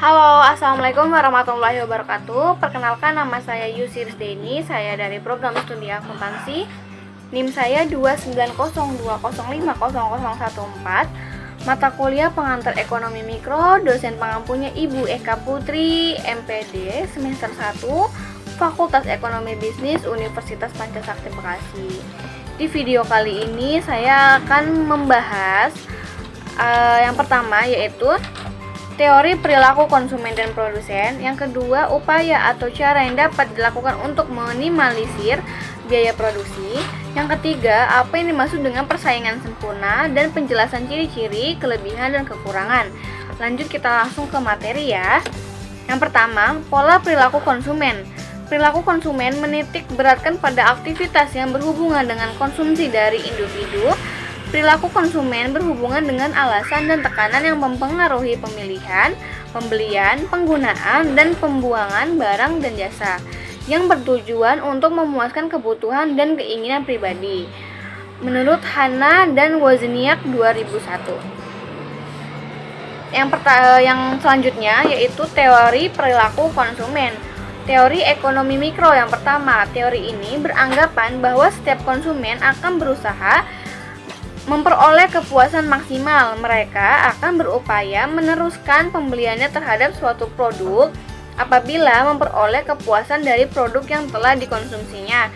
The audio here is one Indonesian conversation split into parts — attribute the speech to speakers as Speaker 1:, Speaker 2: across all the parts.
Speaker 1: Halo, Assalamualaikum warahmatullahi wabarakatuh. Perkenalkan, nama saya Yusiris Deni. Saya dari program studi akuntansi. NIM saya 29020050014. Mata kuliah pengantar ekonomi mikro. Dosen pengampunya Ibu Eka Putri, MPD, semester 1, Fakultas Ekonomi Bisnis, Universitas Pancasakti Bekasi. Di video kali ini saya akan membahas yang pertama, yaitu teori perilaku konsumen dan produsen. Yang kedua, upaya atau cara yang dapat dilakukan untuk meminimalisir biaya produksi. Yang ketiga, apa yang dimaksud dengan persaingan sempurna, dan penjelasan ciri-ciri, kelebihan, dan kekurangan. Lanjut, kita langsung ke materi ya. Yang pertama, pola perilaku konsumen. Perilaku konsumen menitik beratkan pada aktivitas yang berhubungan dengan konsumsi dari individu. Perilaku konsumen berhubungan dengan alasan dan tekanan yang mempengaruhi pemilihan, pembelian, penggunaan, dan pembuangan barang dan jasa yang bertujuan untuk memuaskan kebutuhan dan keinginan pribadi. Menurut Hanna dan Wozniak 2001. Yang selanjutnya yaitu teori perilaku konsumen. Teori ekonomi mikro yang pertama. Teori ini beranggapan bahwa setiap konsumen akan berusaha memperoleh kepuasan maksimal. Mereka akan berupaya meneruskan pembeliannya terhadap suatu produk apabila memperoleh kepuasan dari produk yang telah dikonsumsinya.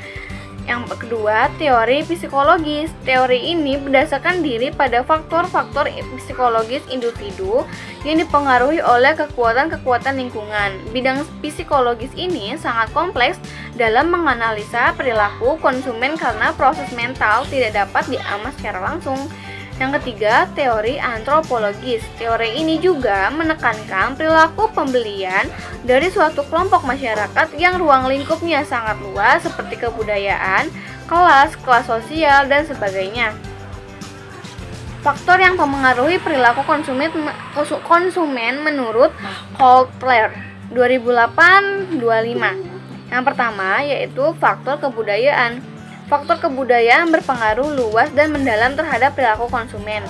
Speaker 1: Yang kedua, teori psikologis. Teori ini berdasarkan diri pada faktor-faktor psikologis individu yang dipengaruhi oleh kekuatan-kekuatan lingkungan. Bidang psikologis ini sangat kompleks dalam menganalisa perilaku konsumen karena proses mental tidak dapat diamati secara langsung. Yang ketiga, teori antropologis. Teori ini juga menekankan perilaku pembelian dari suatu kelompok masyarakat yang ruang lingkupnya sangat luas seperti kebudayaan, kelas sosial, dan sebagainya. Faktor yang mempengaruhi perilaku konsumen menurut Kotler 2008-25. Yang pertama yaitu faktor kebudayaan. Faktor kebudayaan berpengaruh luas dan mendalam terhadap perilaku konsumen.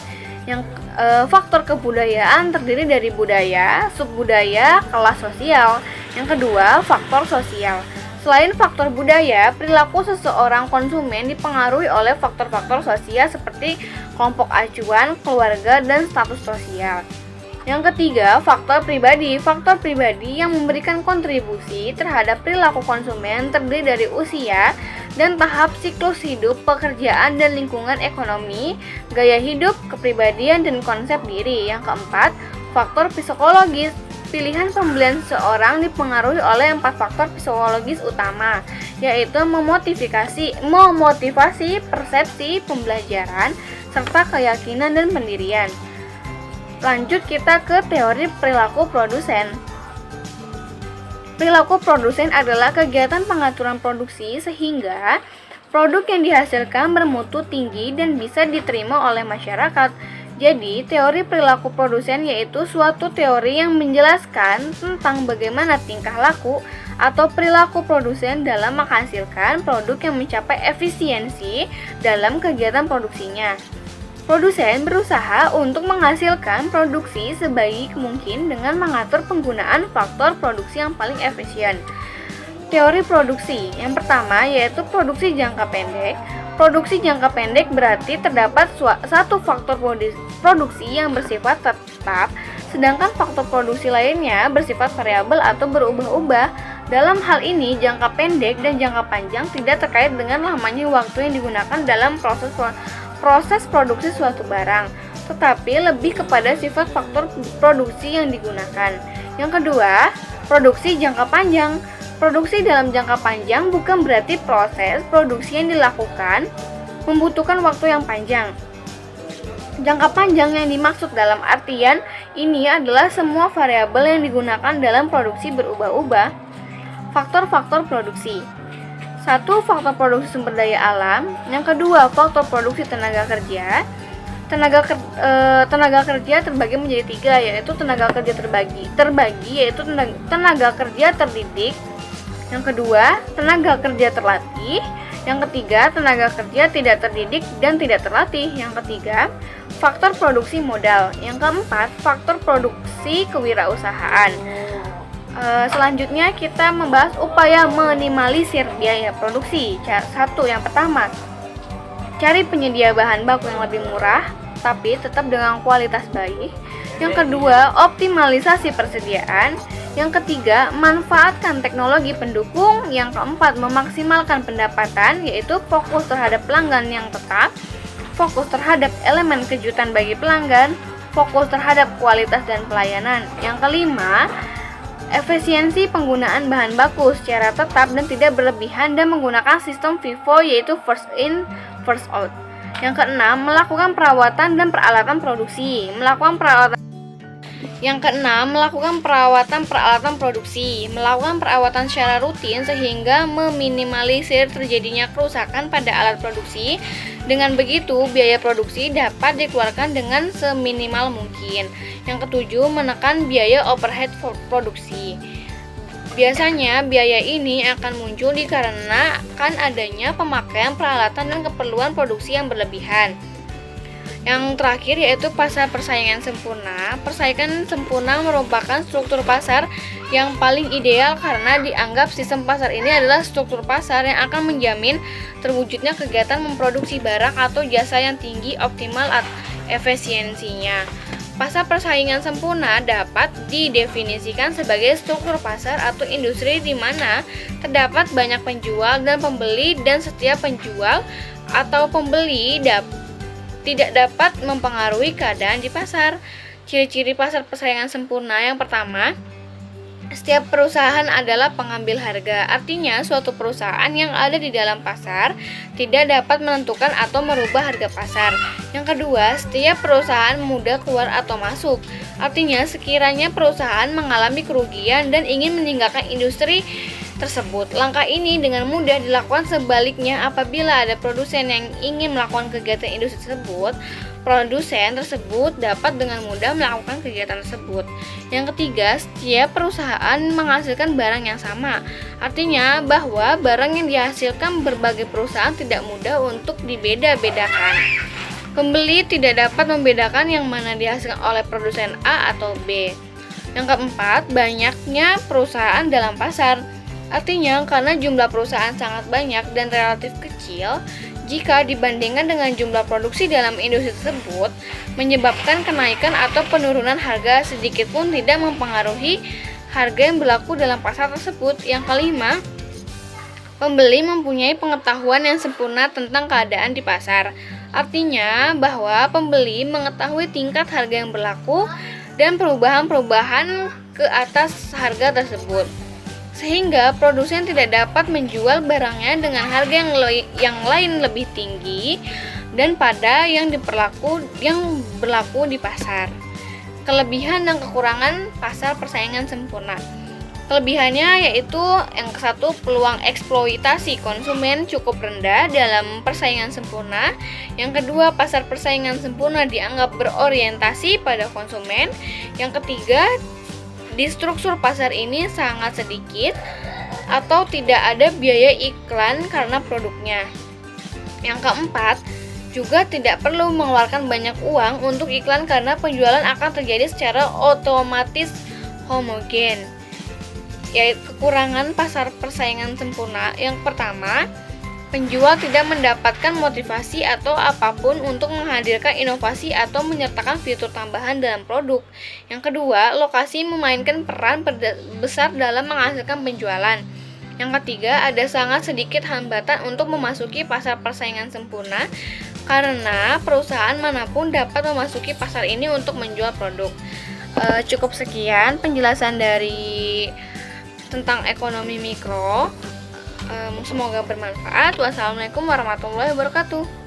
Speaker 1: Faktor kebudayaan terdiri dari budaya, subbudaya, kelas sosial. Yang kedua, faktor sosial. Selain faktor budaya, perilaku seseorang konsumen dipengaruhi oleh faktor-faktor sosial seperti kelompok acuan, keluarga, dan status sosial. Yang ketiga, faktor pribadi. Faktor pribadi yang memberikan kontribusi terhadap perilaku konsumen terdiri dari usia dan tahap siklus hidup, pekerjaan, dan lingkungan ekonomi, gaya hidup, kepribadian, dan konsep diri. Yang keempat, faktor psikologis. Pilihan pembelian seseorang dipengaruhi oleh 4 faktor psikologis utama, yaitu memotivasi, persepsi, pembelajaran, serta keyakinan dan pendirian. Lanjut kita ke teori perilaku produsen. Perilaku produsen adalah kegiatan pengaturan produksi sehingga produk yang dihasilkan bermutu tinggi dan bisa diterima oleh masyarakat. Jadi, teori perilaku produsen yaitu suatu teori yang menjelaskan tentang bagaimana tingkah laku atau perilaku produsen dalam menghasilkan produk yang mencapai efisiensi dalam kegiatan produksinya. Produsen berusaha untuk menghasilkan produksi sebaik mungkin dengan mengatur penggunaan faktor produksi yang paling efisien. Teori produksi yang pertama yaitu produksi jangka pendek. Produksi jangka pendek berarti terdapat satu faktor produksi yang bersifat tetap, sedangkan faktor produksi lainnya bersifat variabel atau berubah-ubah. Dalam hal ini, jangka pendek dan jangka panjang tidak terkait dengan lamanya waktu yang digunakan dalam proses produksi suatu barang, tetapi lebih kepada sifat faktor produksi yang digunakan. Yang kedua, produksi jangka panjang. Produksi dalam jangka panjang bukan berarti proses produksi yang dilakukan membutuhkan waktu yang panjang. Jangka panjang yang dimaksud dalam artian ini adalah semua variabel yang digunakan dalam produksi berubah-ubah. Faktor-faktor produksi. 1. Faktor produksi sumber daya alam. Yang kedua, faktor produksi tenaga kerja. Tenaga kerja terbagi menjadi 3, yaitu tenaga kerja terbagi yaitu tenaga kerja terdidik. Yang kedua, tenaga kerja terlatih. Yang ketiga, tenaga kerja tidak terdidik dan tidak terlatih. Yang ketiga, faktor produksi modal. Yang keempat, faktor produksi kewirausahaan. Selanjutnya kita membahas upaya minimalisir biaya produksi. Satu, yang pertama, cari penyedia bahan baku yang lebih murah tapi tetap dengan kualitas baik. Yang kedua, optimalisasi persediaan. Yang ketiga, manfaatkan teknologi pendukung. Yang keempat, memaksimalkan pendapatan, yaitu fokus terhadap pelanggan yang tetap, fokus terhadap elemen kejutan bagi pelanggan, fokus terhadap kualitas dan pelayanan. Yang kelima, efisiensi penggunaan bahan baku secara tetap dan tidak berlebihan dan menggunakan sistem FIFO, yaitu first in, first out. Yang keenam, melakukan perawatan dan peralatan produksi. Yang keenam, melakukan perawatan peralatan produksi. Melakukan perawatan secara rutin sehingga meminimalisir terjadinya kerusakan pada alat produksi. Dengan begitu, biaya produksi dapat dikeluarkan dengan seminimal mungkin. Yang ketujuh, menekan biaya overhead produksi. Biasanya, biaya ini akan muncul dikarenakan adanya pemakaian peralatan dan keperluan produksi yang berlebihan. Yang terakhir yaitu pasar persaingan sempurna. Persaingan sempurna merupakan struktur pasar yang paling ideal karena dianggap sistem pasar ini adalah struktur pasar yang akan menjamin terwujudnya kegiatan memproduksi barang atau jasa yang tinggi optimal efisiensinya. Pasar persaingan sempurna dapat didefinisikan sebagai struktur pasar atau industri di mana terdapat banyak penjual dan pembeli dan setiap penjual atau pembeli tidak dapat mempengaruhi keadaan di pasar. Ciri-ciri pasar persaingan sempurna yang pertama, setiap perusahaan adalah pengambil harga. Artinya, suatu perusahaan yang ada di dalam pasar tidak dapat menentukan atau merubah harga pasar. Yang kedua, setiap perusahaan mudah keluar atau masuk. Artinya, sekiranya perusahaan mengalami kerugian dan ingin meninggalkan industri tersebut, langkah ini dengan mudah dilakukan. Sebaliknya, apabila ada produsen yang ingin melakukan kegiatan industri tersebut, produsen tersebut dapat dengan mudah melakukan kegiatan tersebut. Yang ketiga, setiap perusahaan menghasilkan barang yang sama. Artinya bahwa barang yang dihasilkan berbagai perusahaan tidak mudah untuk dibeda-bedakan. Pembeli tidak dapat membedakan yang mana dihasilkan oleh produsen A atau B. Yang keempat, banyaknya perusahaan dalam pasar. Artinya karena jumlah perusahaan sangat banyak dan relatif kecil jika dibandingkan dengan jumlah produksi dalam industri tersebut, menyebabkan kenaikan atau penurunan harga sedikit pun tidak mempengaruhi harga yang berlaku dalam pasar tersebut. Yang kelima, pembeli mempunyai pengetahuan yang sempurna tentang keadaan di pasar. Artinya bahwa pembeli mengetahui tingkat harga yang berlaku dan perubahan-perubahan ke atas harga tersebut, sehingga produsen tidak dapat menjual barangnya dengan harga yang lain lebih tinggi dan pada yang berlaku di pasar. Kelebihan dan kekurangan pasar persaingan sempurna. Kelebihannya yaitu yang ke-1, peluang eksploitasi konsumen cukup rendah dalam persaingan sempurna. Yang kedua, pasar persaingan sempurna dianggap berorientasi pada konsumen. Yang ketiga, di struktur pasar ini sangat sedikit atau tidak ada biaya iklan karena produknya. Yang keempat, juga tidak perlu mengeluarkan banyak uang untuk iklan karena penjualan akan terjadi secara otomatis homogen. Yaitu kekurangan pasar persaingan sempurna. Yang pertama, penjual tidak mendapatkan motivasi atau apapun untuk menghadirkan inovasi atau menyertakan fitur tambahan dalam produk. Yang kedua, lokasi memainkan peran besar dalam menghasilkan penjualan. Yang ketiga, ada sangat sedikit hambatan untuk memasuki pasar persaingan sempurna karena perusahaan manapun dapat memasuki pasar ini untuk menjual produk. Cukup sekian penjelasan dari tentang ekonomi mikro. Semoga bermanfaat. Wassalamualaikum warahmatullahi wabarakatuh.